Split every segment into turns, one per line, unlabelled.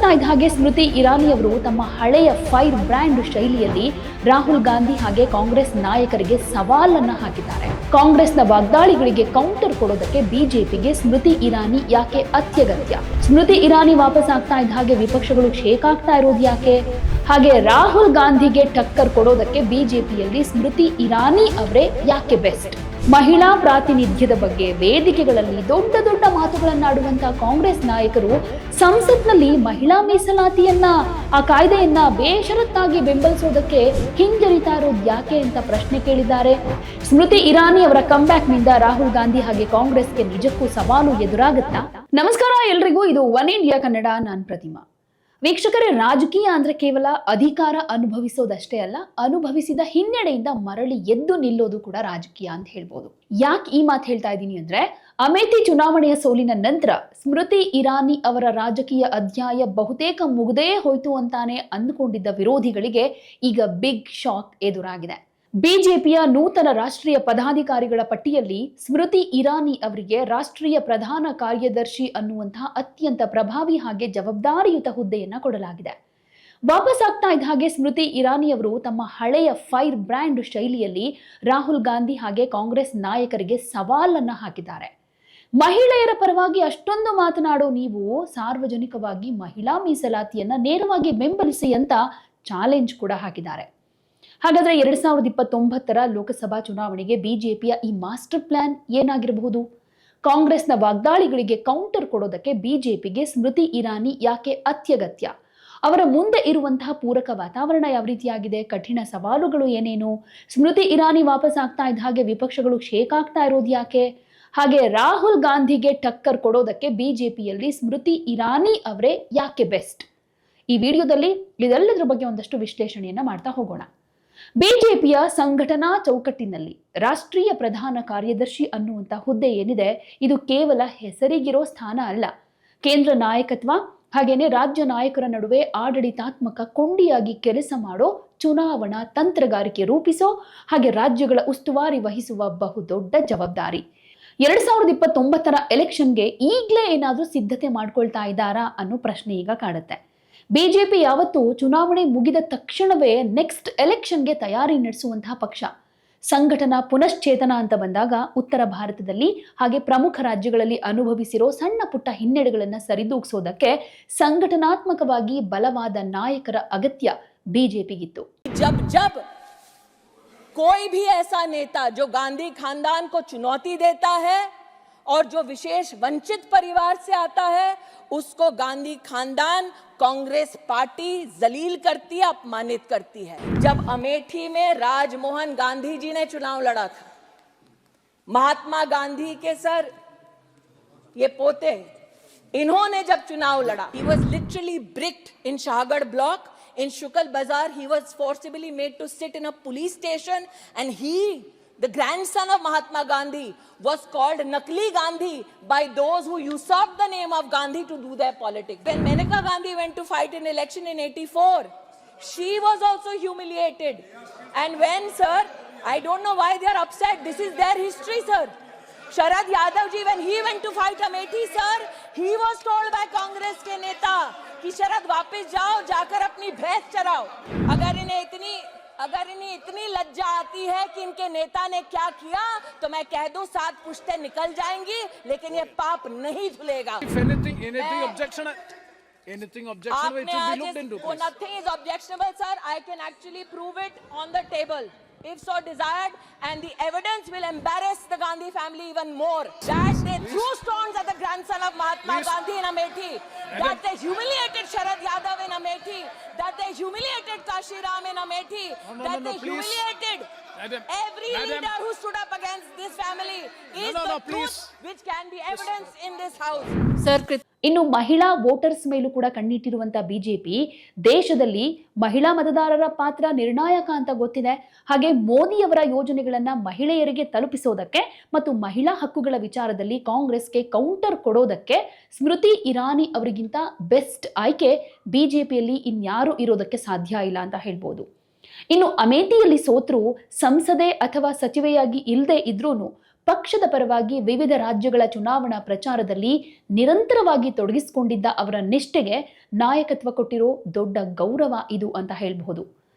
ಆಗ್ತಾ ಇದ್ದ ಹಾಗೆ ಸ್ಮೃತಿ ಇರಾನಿ ಅವರು ತಮ್ಮ ಹಳೆಯ ಫೈರ್ ಬ್ರ್ಯಾಂಡ್ ಶೈಲಿಯಲ್ಲಿ ರಾಹುಲ್ ಗಾಂಧಿ ಹಾಗೆ ಕಾಂಗ್ರೆಸ್ ನಾಯಕರಿಗೆ ಸವಾಲನ್ನ ಹಾಕಿದ್ದಾರೆ. ಕಾಂಗ್ರೆಸ್ನ ವಾಗ್ದಾಳಿಗಳಿಗೆ ಕೌಂಟರ್ ಕೊಡೋದಕ್ಕೆ ಬಿಜೆಪಿಗೆ ಸ್ಮೃತಿ ಇರಾನಿ ಯಾಕೆ ಅತ್ಯಗತ್ಯ? ಸ್ಮೃತಿ ಇರಾನಿ ವಾಪಸ್ ಆಗ್ತಾ ಇದ್ದ ಹಾಗೆ ವಿಪಕ್ಷಗಳು ಶೇಕ್ ಆಗ್ತಾ ಇರೋದು ಯಾಕೆ? ಹಾಗೆ ರಾಹುಲ್ ಗಾಂಧಿಗೆ ಟಕ್ಕರ್ ಕೊಡೋದಕ್ಕೆ ಬಿಜೆಪಿಯಲ್ಲಿ ಸ್ಮೃತಿ ಇರಾನಿ ಅವರೇ ಯಾಕೆ ಬೆಸ್ಟ್? ಮಹಿಳಾ ಪ್ರಾತಿನಿಧ್ಯದ ಬಗ್ಗೆ ವೇದಿಕೆಗಳಲ್ಲಿ ದೊಡ್ಡ ದೊಡ್ಡ ಮಾತುಗಳನ್ನಾಡುವಂತಹ ಕಾಂಗ್ರೆಸ್ ನಾಯಕರು ಸಂಸತ್ನಲ್ಲಿ ಮಹಿಳಾ ಮೀಸಲಾತಿಯನ್ನ ಆ ಕಾಯ್ದೆಯನ್ನ ಬೇಷರತ್ತಾಗಿ ಬೆಂಬಲಿಸೋದಕ್ಕೆ ಹಿಂಜರಿತಾ ಇರೋದು ಯಾಕೆ ಅಂತ ಪ್ರಶ್ನೆ ಕೇಳಿದ್ದಾರೆ. ಸ್ಮೃತಿ ಇರಾನಿ ಅವರ ಕಂಬ್ಯಾಕ್ನಿಂದ ರಾಹುಲ್ ಗಾಂಧಿ ಹಾಗೆ ಕಾಂಗ್ರೆಸ್ಗೆ ನಿಜಕ್ಕೂ ಸವಾಲು ಎದುರಾಗುತ್ತಾ? ನಮಸ್ಕಾರ ಎಲ್ರಿಗೂ, ಇದು ಒನ್ ಇಂಡಿಯಾ ಕನ್ನಡ. ನಾನು ಪ್ರತಿಮಾ. ವೀಕ್ಷಕರೇ, ರಾಜಕೀಯ ಅಂದ್ರೆ ಕೇವಲ ಅಧಿಕಾರ ಅನುಭವಿಸೋದಷ್ಟೇ ಅಲ್ಲ, ಅನುಭವಿಸಿದ ಹಿನ್ನಡೆಯಿಂದ ಮರಳಿ ಎದ್ದು ನಿಲ್ಲೋದು ಕೂಡ ರಾಜಕೀಯ ಅಂತ ಹೇಳ್ಬೋದು. ಯಾಕೆ ಈ ಮಾತು ಹೇಳ್ತಾ ಇದ್ದೀನಿ ಅಂದ್ರೆ, ಅಮೇಥಿ ಚುನಾವಣೆಯ ಸೋಲಿನ ನಂತರ ಸ್ಮೃತಿ ಇರಾನಿ ಅವರ ರಾಜಕೀಯ ಅಧ್ಯಾಯ ಬಹುತೇಕ ಮುಗಿದೇ ಹೋಯ್ತು ಅಂತಾನೆ ಅಂದುಕೊಂಡಿದ್ದ ವಿರೋಧಿಗಳಿಗೆ ಈಗ ಬಿಗ್ ಶಾಕ್ ಎದುರಾಗಿದೆ. ಬಿಜೆಪಿಯ ನೂತನ ರಾಷ್ಟ್ರೀಯ ಪದಾಧಿಕಾರಿಗಳ ಪಟ್ಟಿಯಲ್ಲಿ ಸ್ಮೃತಿ ಇರಾನಿ ಅವರಿಗೆ ರಾಷ್ಟ್ರೀಯ ಪ್ರಧಾನ ಕಾರ್ಯದರ್ಶಿ ಅನ್ನುವಂತಹ ಅತ್ಯಂತ ಪ್ರಭಾವಿ ಹಾಗೆ ಜವಾಬ್ದಾರಿಯುತ ಹುದ್ದೆಯನ್ನ ಕೊಡಲಾಗಿದೆ. ವಾಪಸ್ ಆಗ್ತಾ ಇದ್ದ ಹಾಗೆ ಸ್ಮೃತಿ ಇರಾನಿ ಅವರು ತಮ್ಮ ಹಳೆಯ ಫೈರ್ ಬ್ರ್ಯಾಂಡ್ ಶೈಲಿಯಲ್ಲಿ ರಾಹುಲ್ ಗಾಂಧಿ ಹಾಗೆ ಕಾಂಗ್ರೆಸ್ ನಾಯಕರಿಗೆ ಸವಾಲನ್ನ ಹಾಕಿದ್ದಾರೆ. ಮಹಿಳೆಯರ ಪರವಾಗಿ ಅಷ್ಟೊಂದು ಮಾತನಾಡೋ ನೀವು ಸಾರ್ವಜನಿಕವಾಗಿ ಮಹಿಳಾ ಮೀಸಲಾತಿಯನ್ನ ನೇರವಾಗಿ ಬೆಂಬಲಿಸಿ ಅಂತ ಚಾಲೆಂಜ್ ಕೂಡ ಹಾಕಿದ್ದಾರೆ. ಹಾಗಾದ್ರೆ 2029 ಲೋಕಸಭಾ ಚುನಾವಣೆಗೆ ಬಿಜೆಪಿಯ ಈ ಮಾಸ್ಟರ್ ಪ್ಲಾನ್ ಏನಾಗಿರಬಹುದು? ಕಾಂಗ್ರೆಸ್ನ ವಾಗ್ದಾಳಿಗಳಿಗೆ ಕೌಂಟರ್ ಕೊಡೋದಕ್ಕೆ ಬಿಜೆಪಿಗೆ ಸ್ಮೃತಿ ಇರಾನಿ ಯಾಕೆ ಅತ್ಯಗತ್ಯ? ಅವರ ಮುಂದೆ ಇರುವಂತಹ ಪೂರಕ ವಾತಾವರಣ ಯಾವ ರೀತಿಯಾಗಿದೆ? ಕಠಿಣ ಸವಾಲುಗಳು ಏನೇನು? ಸ್ಮೃತಿ ಇರಾನಿ ವಾಪಸ್ ಆಗ್ತಾ ಇದ್ದ ಹಾಗೆ ವಿಪಕ್ಷಗಳು ಶೇಕ್ ಆಗ್ತಾ ಇರೋದು ಯಾಕೆ? ಹಾಗೆ ರಾಹುಲ್ ಗಾಂಧಿಗೆ ಟಕ್ಕರ್ ಕೊಡೋದಕ್ಕೆ ಬಿಜೆಪಿಯಲ್ಲಿ ಸ್ಮೃತಿ ಇರಾನಿ ಅವರೇ ಯಾಕೆ ಬೆಸ್ಟ್? ಈ ವಿಡಿಯೋದಲ್ಲಿ ಇದೆಲ್ಲದರ ಬಗ್ಗೆ ಒಂದಷ್ಟು ವಿಶ್ಲೇಷಣೆಯನ್ನ ಮಾಡ್ತಾ ಹೋಗೋಣ. ಬಿಜೆಪಿಯ ಸಂಘಟನಾ ಚೌಕಟ್ಟಿನಲ್ಲಿ ರಾಷ್ಟ್ರೀಯ ಪ್ರಧಾನ ಕಾರ್ಯದರ್ಶಿ ಅನ್ನುವಂಥ ಹುದ್ದೆ ಏನಿದೆ, ಇದು ಕೇವಲ ಹೆಸರಿಗಿರೋ ಸ್ಥಾನ ಅಲ್ಲ. ಕೇಂದ್ರ ನಾಯಕತ್ವ ಹಾಗೇನೆ ರಾಜ್ಯ ನಾಯಕರ ನಡುವೆ ಆಡಳಿತಾತ್ಮಕ ಕೊಂಡಿಯಾಗಿ ಕೆಲಸ ಮಾಡೋ, ಚುನಾವಣಾ ತಂತ್ರಗಾರಿಕೆ ರೂಪಿಸೋ ಹಾಗೆ ರಾಜ್ಯಗಳ ಉಸ್ತುವಾರಿ ವಹಿಸುವ ಬಹುದೊಡ್ಡ ಜವಾಬ್ದಾರಿ. 2029 ಎಲೆಕ್ಷನ್ಗೆ ಈಗಲೇ ಏನಾದರೂ ಸಿದ್ಧತೆ ಮಾಡ್ಕೊಳ್ತಾ ಇದ್ದಾರಾ ಅನ್ನೋ ಪ್ರಶ್ನೆ ಈಗ ಕಾಡುತ್ತೆ. ಬಿಜೆಪಿ ಯಾವತ್ತೂ ಚುನಾವಣೆ ಮುಗಿದ ತಕ್ಷಣವೇ ನೆಕ್ಸ್ಟ್ ಎಲೆಕ್ಷನ್ಗೆ ತಯಾರಿ ನಡೆಸುವಂತಹ ಪಕ್ಷ. ಸಂಘಟನಾ ಪುನಶ್ಚೇತನ ಅಂತ ಬಂದಾಗ ಉತ್ತರ ಭಾರತದಲ್ಲಿ ಹಾಗೆ ಪ್ರಮುಖ ರಾಜ್ಯಗಳಲ್ಲಿ ಅನುಭವಿಸಿರೋ ಸಣ್ಣ ಪುಟ್ಟ ಹಿನ್ನಡೆಗಳನ್ನು ಸರಿದೂಗಿಸೋದಕ್ಕೆ ಸಂಘಟನಾತ್ಮಕವಾಗಿ ಬಲವಾದ ನಾಯಕರ ಅಗತ್ಯ ಬಿಜೆಪಿಗಿತ್ತು.
जब जब कोई भी ऐसा नेता जो गांधी खानदान को चुनौती देता है और जो विशेष वंचित परिवार से आता है, उसको गांधी खानदान कांग्रेस पार्टी जलील करती है, अपमानित करती है. जब अमेठी में राजमोहन गांधी जी ने चुनाव लड़ा था, महात्मा गांधी के सर ये पोते, इन्होंने जब चुनाव लड़ा, he was literally bricked in Shahagढ़ block. In Shukal Bazaar, he was forcibly made to sit in a police station, and he, the grandson of Mahatma Gandhi, was called Nakli Gandhi by those who usurped the name of Gandhi to do their politics. When Maneka Gandhi went to fight in election in 84, she was also humiliated. And when, sir, I don't know why they are upset. This is their history, sir. Sharad Yadav ji, when he went to fight Amethi, sir, he was told by Congress के नेता कि शरद वापस जाओ, जाकर अपनी भैंस चराओ. अगर इन्हें इतनी लज्जा आती है कि इनके नेता ने क्या किया, तो मैं कह दूं 7 पुश्तें निकल जाएंगी, लेकिन ये पाप नहीं धुलेगा.
Anything objectionable, it will be looked into.
Nothing is objectionable, sir. I can actually prove it on the table, if so desired, and the evidence will embarrass the Gandhi family even more. That they threw stones at the grandson of Mahatma Gandhi in Amethi, that they humiliated Sharad Yadav in Amethi, that they humiliated Kashi Ram in Amethi, that they humiliated every leader who stood up against this family. Is the truth which can be evidence in this house.
Sir, ಇನ್ನು ಮಹಿಳಾ voters ಮೇಲೂ ಕೂಡ ಕಣ್ಣಿಟ್ಟಿರುವಂತಹ BJP ದೇಶದಲ್ಲಿ ಮಹಿಳಾ ಮತದಾರರ ಪಾತ್ರ ನಿರ್ಣಾಯಕ ಅಂತ ಗೊತ್ತಿದೆ. ಹಾಗೆ ಮೋದಿಯವರ ಯೋಜನೆಗಳನ್ನ ಮಹಿಳೆಯರಿಗೆ ತಲುಪಿಸೋದಕ್ಕೆ ಮತ್ತು ಮಹಿಳಾ ಹಕ್ಕುಗಳ ವಿಚಾರದಲ್ಲಿ ಕಾಂಗ್ರೆಸ್ಗೆ ಕೌಂಟರ್ ಕೊಡೋದಕ್ಕೆ ಸ್ಮೃತಿ ಇರಾನಿ ಅವರಿಗಿಂತ ಬೆಸ್ಟ್ ಆಯ್ಕೆ ಬಿಜೆಪಿಯಲ್ಲಿ ಇನ್ಯಾರು ಇರೋದಕ್ಕೆ ಸಾಧ್ಯ ಇಲ್ಲ ಅಂತ ಹೇಳ್ಬೋದು. ಇನ್ನು ಅಮೇಥಿಯಲ್ಲಿ ಸೋತ್ರು ಸಂಸದೆ ಅಥವಾ ಸಚಿವೆಯಾಗಿ ಇಲ್ಲದೆ ಇದ್ರೂ ಪಕ್ಷದ ಪರವಾಗಿ ವಿವಿಧ ರಾಜ್ಯಗಳ ಚುನಾವಣಾ ಪ್ರಚಾರದಲ್ಲಿ ನಿರಂತರವಾಗಿ ತೊಡಗಿಸಿಕೊಂಡಿದ್ದ ಅವರ ನಿಷ್ಠೆಗೆ ನಾಯಕತ್ವ ಕೊಟ್ಟಿರೋ ದೊಡ್ಡ ಗೌರವ ಇದು ಅಂತ ಹೇಳಬಹುದು.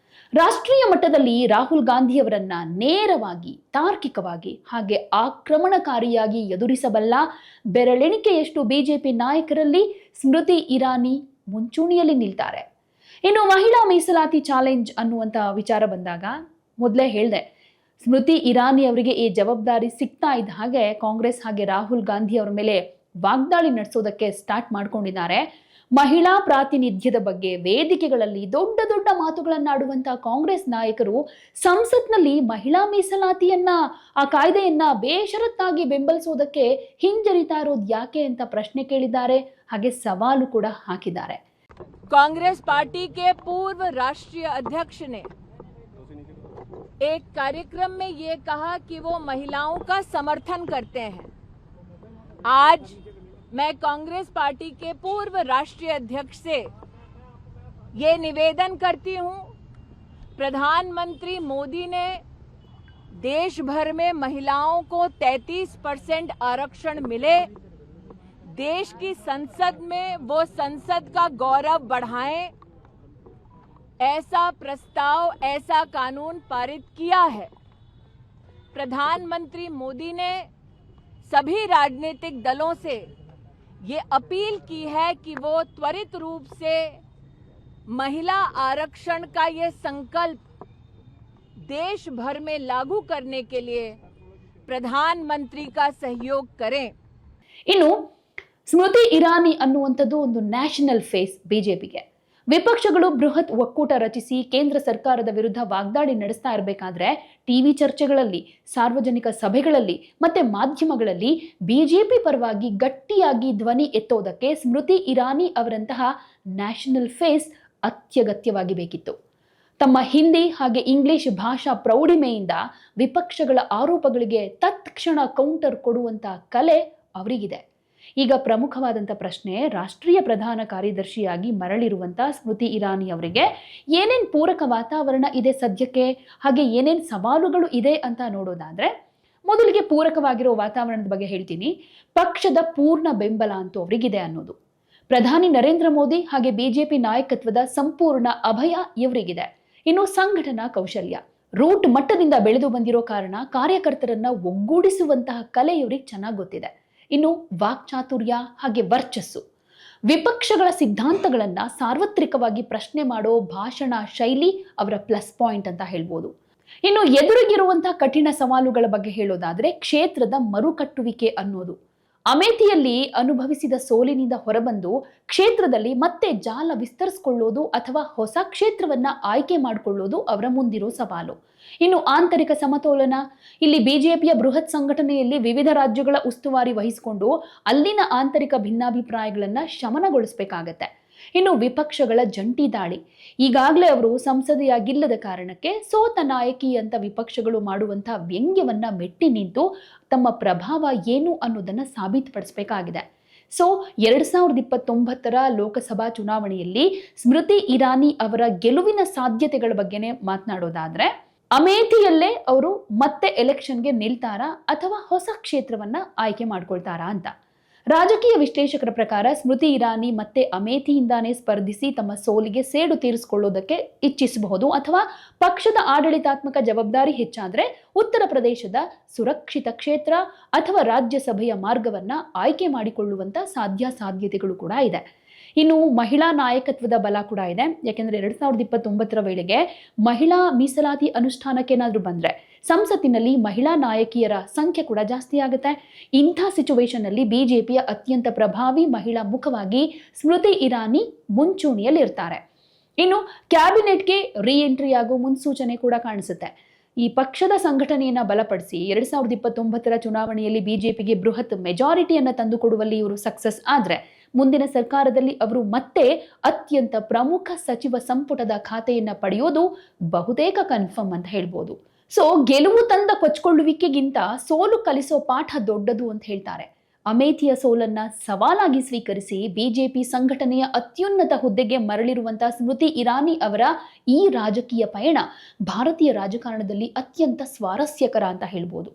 ರಾಷ್ಟ್ರೀಯ ಮಟ್ಟದಲ್ಲಿ ರಾಹುಲ್ ಗಾಂಧಿಯವರನ್ನ ನೇರವಾಗಿ, ತಾರ್ಕಿಕವಾಗಿ ಹಾಗೆ ಆಕ್ರಮಣಕಾರಿಯಾಗಿ ಎದುರಿಸಬಲ್ಲ ಬೆರಳೆಣಿಕೆಯಷ್ಟು ಬಿಜೆಪಿ ನಾಯಕರಲ್ಲಿ ಸ್ಮೃತಿ ಇರಾನಿ ಮುಂಚೂಣಿಯಲ್ಲಿ ನಿಲ್ತಾರೆ. ಇನ್ನು ಮಹಿಳಾ ಮೀಸಲಾತಿ ಚಾಲೆಂಜ್ ಅನ್ನುವಂಥ ವಿಚಾರ ಬಂದಾಗ ಮೊದಲೇ ಹೇಳಿದೆ, ಸ್ಮೃತಿ ಇರಾನಿ ಅವರಿಗೆ ಈ ಜವಾಬ್ದಾರಿ ಸಿಗ್ತಾ ಇದ್ದ ಹಾಗೆ ಕಾಂಗ್ರೆಸ್ ಹಾಗೆ ರಾಹುಲ್ ಗಾಂಧಿ ಅವರ ಮೇಲೆ ವಾಗ್ದಾಳಿ ನಡೆಸೋದಕ್ಕೆ ಸ್ಟಾರ್ಟ್ ಮಾಡ್ಕೊಂಡಿದ್ದಾರೆ. ಮಹಿಳಾ ಪ್ರಾತಿನಿಧ್ಯದ ಬಗ್ಗೆ ವೇದಿಕೆಗಳಲ್ಲಿ ದೊಡ್ಡ ದೊಡ್ಡ ಮಾತುಗಳನ್ನಾಡುವಂತಹ ಕಾಂಗ್ರೆಸ್ ನಾಯಕರು ಸಂಸತ್ನಲ್ಲಿ ಮಹಿಳಾ ಮೀಸಲಾತಿಯನ್ನ, ಆ ಕಾಯ್ದೆಯನ್ನ ಬೇಷರತ್ತಾಗಿ ಬೆಂಬಲಿಸೋದಕ್ಕೆ ಹಿಂಜರಿತಾ ಇರೋದು ಯಾಕೆ ಅಂತ ಪ್ರಶ್ನೆ ಕೇಳಿದ್ದಾರೆ, ಹಾಗೆ ಸವಾಲು ಕೂಡ ಹಾಕಿದ್ದಾರೆ.
कांग्रेस पार्टी के पूर्व राष्ट्रीय अध्यक्ष ने एक कार्यक्रम में ये कहा कि वो महिलाओं का समर्थन करते हैं. आज मैं कांग्रेस पार्टी के पूर्व राष्ट्रीय अध्यक्ष से ये निवेदन करती हूं, प्रधानमंत्री मोदी ने देश भर में महिलाओं को 33% आरक्षण मिले, देश की संसद में वो संसद का गौरव बढ़ाएं, ऐसा प्रस्ताव, ऐसा कानून पारित किया है. प्रधानमंत्री मोदी ने सभी राजनीतिक दलों से ये अपील की है कि वो त्वरित रूप से महिला आरक्षण का ये संकल्प देश भर में लागू करने के लिए प्रधानमंत्री का सहयोग करें.
ಇನ್ನು ಸ್ಮೃತಿ ಇರಾನಿ ಅನ್ನುವಂಥದ್ದು ಒಂದು ನ್ಯಾಷನಲ್ ಫೇಸ್ ಬಿಜೆಪಿಗೆ. ವಿಪಕ್ಷಗಳು ಬೃಹತ್ ಒಕ್ಕೂಟ ರಚಿಸಿ ಕೇಂದ್ರ ಸರ್ಕಾರದ ವಿರುದ್ಧ ವಾಗ್ದಾಳಿ ನಡೆಸ್ತಾ ಇರಬೇಕಾದ್ರೆ ಟಿವಿ ಚರ್ಚೆಗಳಲ್ಲಿ, ಸಾರ್ವಜನಿಕ ಸಭೆಗಳಲ್ಲಿ ಮತ್ತೆ ಮಾಧ್ಯಮಗಳಲ್ಲಿ ಬಿಜೆಪಿ ಪರವಾಗಿ ಗಟ್ಟಿಯಾಗಿ ಧ್ವನಿ ಎತ್ತೋದಕ್ಕೆ ಸ್ಮೃತಿ ಇರಾನಿ ಅವರಂತಹ ನ್ಯಾಷನಲ್ ಫೇಸ್ ಅತ್ಯಗತ್ಯವಾಗಿ ಬೇಕಿತ್ತು. ತಮ್ಮ ಹಿಂದಿ ಹಾಗೆ ಇಂಗ್ಲಿಷ್ ಭಾಷಾ ಪ್ರೌಢಿಮೆಯಿಂದ ವಿಪಕ್ಷಗಳ ಆರೋಪಗಳಿಗೆ ತತ್ಕ್ಷಣ ಕೌಂಟರ್ ಕೊಡುವಂತ ಕಲೆ ಅವರಿಗಿದೆ. ಈಗ ಪ್ರಮುಖವಾದಂಥ ಪ್ರಶ್ನೆ, ರಾಷ್ಟ್ರೀಯ ಪ್ರಧಾನ ಕಾರ್ಯದರ್ಶಿಯಾಗಿ ಮರಳಿರುವಂಥ ಸ್ಮೃತಿ ಇರಾನಿ ಅವರಿಗೆ ಏನೇನು ಪೂರಕ ವಾತಾವರಣ ಇದೆ ಸದ್ಯಕ್ಕೆ, ಹಾಗೆ ಏನೇನು ಸವಾಲುಗಳು ಇದೆ ಅಂತ ನೋಡೋದಾದ್ರೆ, ಮೊದಲಿಗೆ ಪೂರಕವಾಗಿರೋ ವಾತಾವರಣದ ಬಗ್ಗೆ ಹೇಳ್ತೀನಿ. ಪಕ್ಷದ ಪೂರ್ಣ ಬೆಂಬಲ ಅಂತೂ ಅವರಿಗಿದೆ ಅನ್ನೋದು. ಪ್ರಧಾನಿ ನರೇಂದ್ರ ಮೋದಿ ಹಾಗೆ ಬಿಜೆಪಿ ನಾಯಕತ್ವದ ಸಂಪೂರ್ಣ ಅಭಯ ಇವರಿಗಿದೆ. ಇನ್ನು ಸಂಘಟನಾ ಕೌಶಲ್ಯ, ರೂಟ್ ಮಟ್ಟದಿಂದ ಬೆಳೆದು ಬಂದಿರೋ ಕಾರಣ ಕಾರ್ಯಕರ್ತರನ್ನ ಒಗ್ಗೂಡಿಸುವಂತಹ ಕಲೆ ಇವರಿಗೆ ಚೆನ್ನಾಗಿ ಗೊತ್ತಿದೆ. ಇನ್ನು ವಾಕ್ಚಾತುರ್ಯ ಹಾಗೆ ವರ್ಚಸ್ಸು, ವಿಪಕ್ಷಗಳ ಸಿದ್ಧಾಂತಗಳನ್ನ ಸಾರ್ವತ್ರಿಕವಾಗಿ ಪ್ರಶ್ನೆ ಮಾಡೋ ಭಾಷಣ ಶೈಲಿ ಅವರ ಪ್ಲಸ್ ಪಾಯಿಂಟ್ ಅಂತ ಹೇಳ್ಬೋದು. ಇನ್ನು ಎದುರಿಗಿರುವಂತಹ ಕಠಿಣ ಸವಾಲುಗಳ ಬಗ್ಗೆ ಹೇಳೋದಾದ್ರೆ, ಕ್ಷೇತ್ರದ ಮರುಕಟ್ಟುವಿಕೆ ಅನ್ನೋದು. ಅಮೇಥಿಯಲ್ಲಿ ಅನುಭವಿಸಿದ ಸೋಲಿನಿಂದ ಹೊರಬಂದು ಕ್ಷೇತ್ರದಲ್ಲಿ ಮತ್ತೆ ಜಾಲ ವಿಸ್ತರಿಸಿಕೊಳ್ಳೋದು ಅಥವಾ ಹೊಸ ಕ್ಷೇತ್ರವನ್ನ ಆಯ್ಕೆ ಮಾಡಿಕೊಳ್ಳೋದು ಅವರ ಮುಂದಿರೋ ಸವಾಲು. ಇನ್ನು ಆಂತರಿಕ ಸಮತೋಲನ, ಇಲ್ಲಿ ಬಿಜೆಪಿಯ ಬೃಹತ್ ಸಂಘಟನೆಯಲ್ಲಿ ವಿವಿಧ ರಾಜ್ಯಗಳ ಉಸ್ತುವಾರಿ ವಹಿಸಿಕೊಂಡು ಅಲ್ಲಿನ ಆಂತರಿಕ ಭಿನ್ನಾಭಿಪ್ರಾಯಗಳನ್ನ ಶಮನಗೊಳಿಸಬೇಕಾಗತ್ತೆ. ಇನ್ನು ವಿಪಕ್ಷಗಳ ಜಂಟಿ ದಾಳಿ, ಈಗಾಗಲೇ ಅವರು ಸಂಸದೆಯಾಗಿಲ್ಲದ ಕಾರಣಕ್ಕೆ ಸೋತ ನಾಯಕಿ ಅಂತ ವಿಪಕ್ಷಗಳು ಮಾಡುವಂತಹ ವ್ಯಂಗ್ಯವನ್ನ ಮೆಟ್ಟಿ ನಿಂತು ತಮ್ಮ ಪ್ರಭಾವ ಏನು ಅನ್ನೋದನ್ನ ಸಾಬೀತುಪಡಿಸಬೇಕಾಗಿದೆ. ಸೊ 2029 ಲೋಕಸಭಾ ಚುನಾವಣೆಯಲ್ಲಿ ಸ್ಮೃತಿ ಇರಾನಿ ಅವರ ಗೆಲುವಿನ ಸಾಧ್ಯತೆಗಳ ಬಗ್ಗೆನೇ ಮಾತನಾಡೋದಾದ್ರೆ, ಅಮೇಥಿಯಲ್ಲೇ ಅವರು ಮತ್ತೆ ಎಲೆಕ್ಷನ್ಗೆ ನಿಲ್ತಾರಾ ಅಥವಾ ಹೊಸ ಕ್ಷೇತ್ರವನ್ನ ಆಯ್ಕೆ ಮಾಡ್ಕೊಳ್ತಾರಾ ಅಂತ. ರಾಜಕೀಯ ವಿಶ್ಲೇಷಕರ ಪ್ರಕಾರ ಸ್ಮೃತಿ ಇರಾನಿ ಮತ್ತೆ ಅಮೇಥಿಯಿಂದಾನೇ ಸ್ಪರ್ಧಿಸಿ ತಮ್ಮ ಸೋಲಿಗೆ ಸೇಡು ತೀರಿಸಿಕೊಳ್ಳೋದಕ್ಕೆ ಇಚ್ಛಿಸಬಹುದು, ಅಥವಾ ಪಕ್ಷದ ಆಡಳಿತಾತ್ಮಕ ಜವಾಬ್ದಾರಿ ಹೆಚ್ಚಾದ್ರೆ ಉತ್ತರ ಪ್ರದೇಶದ ಸುರಕ್ಷಿತ ಕ್ಷೇತ್ರ ಅಥವಾ ರಾಜ್ಯಸಭೆಯ ಮಾರ್ಗವನ್ನ ಆಯ್ಕೆ ಮಾಡಿಕೊಳ್ಳುವಂತ ಸಾಧ್ಯತೆಗಳು ಕೂಡ ಇದೆ. ಇನ್ನು ಮಹಿಳಾ ನಾಯಕತ್ವದ ಬಲ ಕೂಡ ಇದೆ. ಯಾಕೆಂದ್ರೆ 2029 ವೇಳೆಗೆ ಮಹಿಳಾ ಮೀಸಲಾತಿ ಅನುಷ್ಠಾನಕ್ಕೆ ಏನಾದ್ರೂ ಬಂದ್ರೆ ಸಂಸತ್ತಿನಲ್ಲಿ ಮಹಿಳಾ ನಾಯಕಿಯರ ಸಂಖ್ಯೆ ಕೂಡ ಜಾಸ್ತಿ ಆಗುತ್ತೆ. ಇಂಥ ಸಿಚುವೇಶನ್ ಅಲ್ಲಿ ಬಿಜೆಪಿಯ ಅತ್ಯಂತ ಪ್ರಭಾವಿ ಮಹಿಳಾ ಮುಖವಾಗಿ ಸ್ಮೃತಿ ಇರಾನಿ ಮುಂಚೂಣಿಯಲ್ಲಿ ಇರ್ತಾರೆ. ಇನ್ನು ಕ್ಯಾಬಿನೆಟ್ಗೆ ರೀ ಎಂಟ್ರಿ ಆಗೋ ಮುನ್ಸೂಚನೆ ಕೂಡ ಕಾಣಿಸುತ್ತೆ. ಈ ಪಕ್ಷದ ಸಂಘಟನೆಯನ್ನ ಬಲಪಡಿಸಿ 2029 ಚುನಾವಣೆಯಲ್ಲಿ ಬಿಜೆಪಿಗೆ ಬೃಹತ್ ಮೆಜಾರಿಟಿಯನ್ನ ತಂದುಕೊಡುವಲ್ಲಿ ಇವರು ಸಕ್ಸಸ್ ಆದ್ರೆ ಮುಂದಿನ ಸರ್ಕಾರದಲ್ಲಿ ಅವರು ಮತ್ತೆ ಅತ್ಯಂತ ಪ್ರಮುಖ ಸಚಿವ ಸಂಪುಟದ ಖಾತೆಯನ್ನ ಪಡೆಯೋದು ಬಹುತೇಕ ಕನ್ಫರ್ಮ್ ಅಂತ ಹೇಳ್ಬೋದು. ಸೊ ಗೆಲುವು ತಂದ ಕೊಚ್ಕೊಳ್ಳುವಿಕೆಗಿಂತ ಸೋಲು ಕಲಿಸೋ ಪಾಠ ದೊಡ್ಡದು ಅಂತ ಹೇಳ್ತಾರೆ. ಅಮೇಥಿಯ ಸೋಲನ್ನ ಸವಾಲಾಗಿ ಸ್ವೀಕರಿಸಿ ಬಿಜೆಪಿ ಸಂಘಟನೆಯ ಅತ್ಯುನ್ನತ ಹುದ್ದೆಗೆ ಮರಳಿರುವಂತಹ ಸ್ಮೃತಿ ಇರಾನಿ ಅವರ ಈ ರಾಜಕೀಯ ಪಯಣ ಭಾರತೀಯ ರಾಜಕಾರಣದಲ್ಲಿ ಅತ್ಯಂತ ಸ್ವಾರಸ್ಯಕರ ಅಂತ ಹೇಳ್ಬೋದು.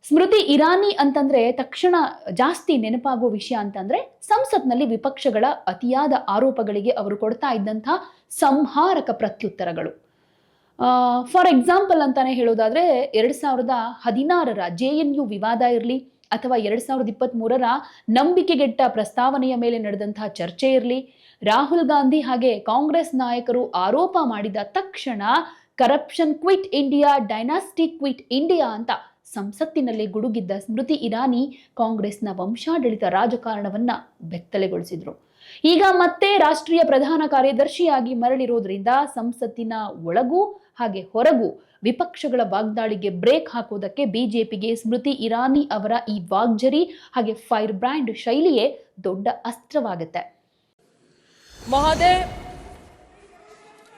ಸ್ಮೃತಿ ಇರಾನಿ ಅಂತಂದ್ರೆ ತಕ್ಷಣ ಜಾಸ್ತಿ ನೆನಪಾಗುವ ವಿಷಯ ಅಂತಂದ್ರೆ ಸಂಸತ್ನಲ್ಲಿ ವಿಪಕ್ಷಗಳ ಅತಿಯಾದ ಆರೋಪಗಳಿಗೆ ಅವರು ಕೊಡ್ತಾ ಇದ್ದಂತಹ ಸಂಹಾರಕ ಪ್ರತ್ಯುತ್ತರಗಳು. ಫಾರ್ ಎಕ್ಸಾಂಪಲ್ ಅಂತಾನೆ ಹೇಳೋದಾದ್ರೆ 2016 JNU ವಿವಾದ ಇರಲಿ ಅಥವಾ 2023 ನಂಬಿಕೆಗೆಟ್ಟ ಪ್ರಸ್ತಾವನೆಯ ಮೇಲೆ ನಡೆದಂತಹ ಚರ್ಚೆ ಇರಲಿ, ರಾಹುಲ್ ಗಾಂಧಿ ಹಾಗೆ ಕಾಂಗ್ರೆಸ್ ನಾಯಕರು ಆರೋಪ ಮಾಡಿದ ತಕ್ಷಣ corruption quit India, dynasty quit India ಅಂತ ಸಂಸತ್ತಿನಲ್ಲಿ ಗುಡುಗಿದ್ದ ಸ್ಮೃತಿ ಇರಾನಿ ಕಾಂಗ್ರೆಸ್ನ ವಂಶಾಡಳಿತ ರಾಜಕಾರಣವನ್ನ ಬೆತ್ತಲೆಗೊಳಿಸಿದ್ರು. ಈಗ ಮತ್ತೆ ರಾಷ್ಟ್ರೀಯ ಪ್ರಧಾನ ಕಾರ್ಯದರ್ಶಿಯಾಗಿ ಮರಳಿರೋದ್ರಿಂದ ಸಂಸತ್ತಿನ ಒಳಗೂ ಹಾಗೆ ಹೊರಗೂ ವಿಪಕ್ಷಗಳ ವಾಗ್ದಾಳಿಗೆ ಬ್ರೇಕ್ ಹಾಕೋದಕ್ಕೆ ಬಿಜೆಪಿಗೆ ಸ್ಮೃತಿ ಇರಾನಿ ಅವರ ಈ ವಾಗ್ಜರಿ ಹಾಗೆ ಫೈರ್ ಬ್ರ್ಯಾಂಡ್ ಶೈಲಿಯೇ ದೊಡ್ಡ ಅಸ್ತ್ರವಾಗುತ್ತೆ.
महोदय,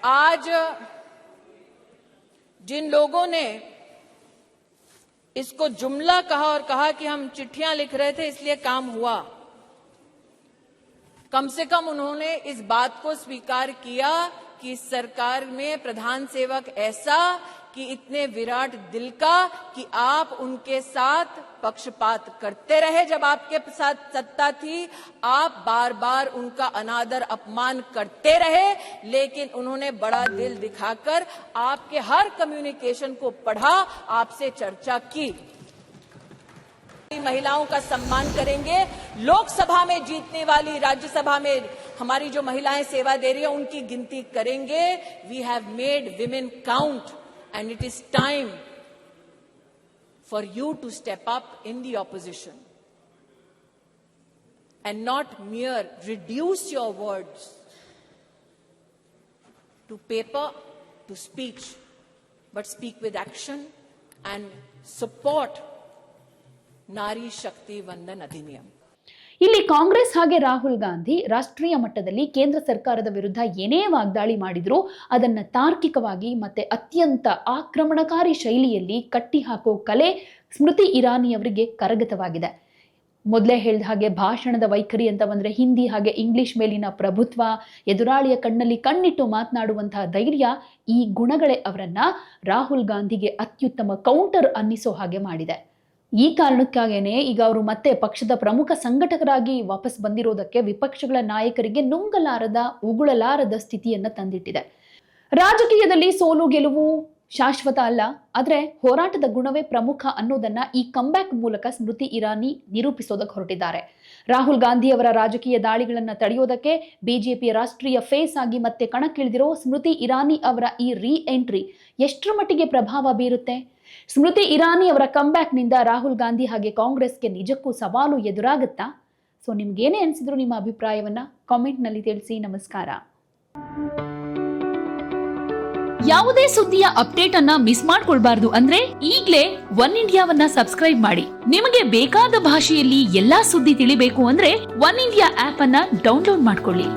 आज जिन लोगों ने इसको जुमला कहा और कहा कि हम चिट्ठियां लिख रहे थे इसलिए काम हुआ, कम से कम उन्होंने इस बात को स्वीकार किया कि सरकार में प्रधान सेवक ऐसा कि इतने विराट दिल का कि आप उनके साथ पक्षपात करते रहे। जब आपके साथ सत्ता थी आप बार बार उनका अनादर अपमान करते रहे, लेकिन उन्होंने बड़ा दिल दिखाकर आपके हर कम्युनिकेशन को पढ़ा, आपसे चर्चा की। महिलाओं का सम्मान करेंगे, लोकसभा में जीतने वाली राज्यसभा में हमारी जो महिलाएं सेवा दे रही है उनकी गिनती करेंगे। We have made women count and it is time for you to step up in the opposition and not mere reduce your words to paper, to speech, but speak with action and support Nari Shakti Vandan Adhiniyam.
ಇಲ್ಲಿ ಕಾಂಗ್ರೆಸ್ ಹಾಗೆ ರಾಹುಲ್ ಗಾಂಧಿ ರಾಷ್ಟ್ರೀಯ ಮಟ್ಟದಲ್ಲಿ ಕೇಂದ್ರ ಸರ್ಕಾರದ ವಿರುದ್ಧ ಏನೇ ವಾಗ್ದಾಳಿ ಮಾಡಿದ್ರು ಅದನ್ನ ತಾರ್ಕಿಕವಾಗಿ ಮತ್ತೆ ಅತ್ಯಂತ ಆಕ್ರಮಣಕಾರಿ ಶೈಲಿಯಲ್ಲಿ ಕಟ್ಟಿ ಹಾಕೋ ಕಲೆ ಸ್ಮೃತಿ ಇರಾನಿ ಅವರಿಗೆ ಕರಗತವಾಗಿದೆ. ಮೊದಲೇ ಹೇಳಿದ ಹಾಗೆ ಭಾಷಣದ ವೈಖರಿ ಅಂತ ಬಂದ್ರೆ ಹಿಂದಿ ಹಾಗೆ ಇಂಗ್ಲಿಷ್ ಮೇಲಿನ ಪ್ರಭುತ್ವ, ಎದುರಾಳಿಯ ಕಣ್ಣಲ್ಲಿ ಕಣ್ಣಿಟ್ಟು ಮಾತನಾಡುವಂತಹ ಧೈರ್ಯ, ಈ ಗುಣಗಳೇ ಅವರನ್ನ ರಾಹುಲ್ ಗಾಂಧಿಗೆ ಅತ್ಯುತ್ತಮ ಕೌಂಟರ್ ಅನ್ನಿಸೋ ಹಾಗೆ ಮಾಡಿದೆ. ಈ ಕಾರಣಕ್ಕಾಗೇನೆ ಈಗ ಅವರು ಮತ್ತೆ ಪಕ್ಷದ ಪ್ರಮುಖ ಸಂಘಟಕರಾಗಿ ವಾಪಸ್ ಬಂದಿರೋದಕ್ಕೆ ವಿಪಕ್ಷಗಳ ನಾಯಕರಿಗೆ ನುಂಗಲಾರದ ಉಗುಳಲಾರದ ಸ್ಥಿತಿಯನ್ನ ತಂದಿಟ್ಟಿದೆ. ರಾಜಕೀಯದಲ್ಲಿ ಸೋಲು ಗೆಲುವು ಶಾಶ್ವತ ಅಲ್ಲ, ಆದ್ರೆ ಹೋರಾಟದ ಗುಣವೇ ಪ್ರಮುಖ ಅನ್ನೋದನ್ನ ಈ ಕಂಬ್ಯಾಕ್ ಮೂಲಕ ಸ್ಮೃತಿ ಇರಾನಿ ನಿರೂಪಿಸೋದಕ್ಕೆ ಹೊರಟಿದ್ದಾರೆ. ರಾಹುಲ್ ಗಾಂಧಿ ಅವರ ರಾಜಕೀಯ ದಾಳಿಗಳನ್ನ ತಡೆಯೋದಕ್ಕೆ ಬಿಜೆಪಿಯ ರಾಷ್ಟ್ರೀಯ ಫೇಸ್ ಆಗಿ ಮತ್ತೆ ಕಣಕ್ಕಿಳಿದಿರೋ ಸ್ಮೃತಿ ಇರಾನಿ ಅವರ ಈ ರೀ ಎಂಟ್ರಿ ಎಷ್ಟರ ಮಟ್ಟಿಗೆ ಪ್ರಭಾವ ಬೀರುತ್ತೆ? ಸ್ಮೃತಿ ಇರಾನಿ ಅವರ ಕಂಬ್ಯಾಕ್ನಿಂದ ರಾಹುಲ್ ಗಾಂಧಿ ಹಾಗೆ ಕಾಂಗ್ರೆಸ್ಗೆ ನಿಜಕ್ಕೂ ಸವಾಲು ಎದುರಾಗುತ್ತಾ? ಸೊ ನಿಮ್ಗೇನೇ ಅನಿಸಿದ್ರು ನಿಮ್ಮ ಅಭಿಪ್ರಾಯವನ್ನ ಕಾಮೆಂಟ್ನಲ್ಲಿ ತಿಳಿಸಿ. ನಮಸ್ಕಾರ. ಯಾವುದೇ ಸುದ್ದಿಯ ಅಪ್ಡೇಟ್ ಅನ್ನ ಮಿಸ್ ಮಾಡ್ಕೊಳ್ಬಾರ್ದು ಅಂದ್ರೆ ಈಗ್ಲೇ ಒನ್ ಇಂಡಿಯಾವನ್ನ ಸಬ್ಸ್ಕ್ರೈಬ್ ಮಾಡಿ. ನಿಮಗೆ ಬೇಕಾದ ಭಾಷೆಯಲ್ಲಿ ಎಲ್ಲಾ ಸುದ್ದಿ ತಿಳಿಬೇಕು ಅಂದ್ರೆ ಒನ್ ಇಂಡಿಯಾ ಆಪ್ ಅನ್ನ ಡೌನ್ಲೋಡ್ ಮಾಡ್ಕೊಳ್ಳಿ.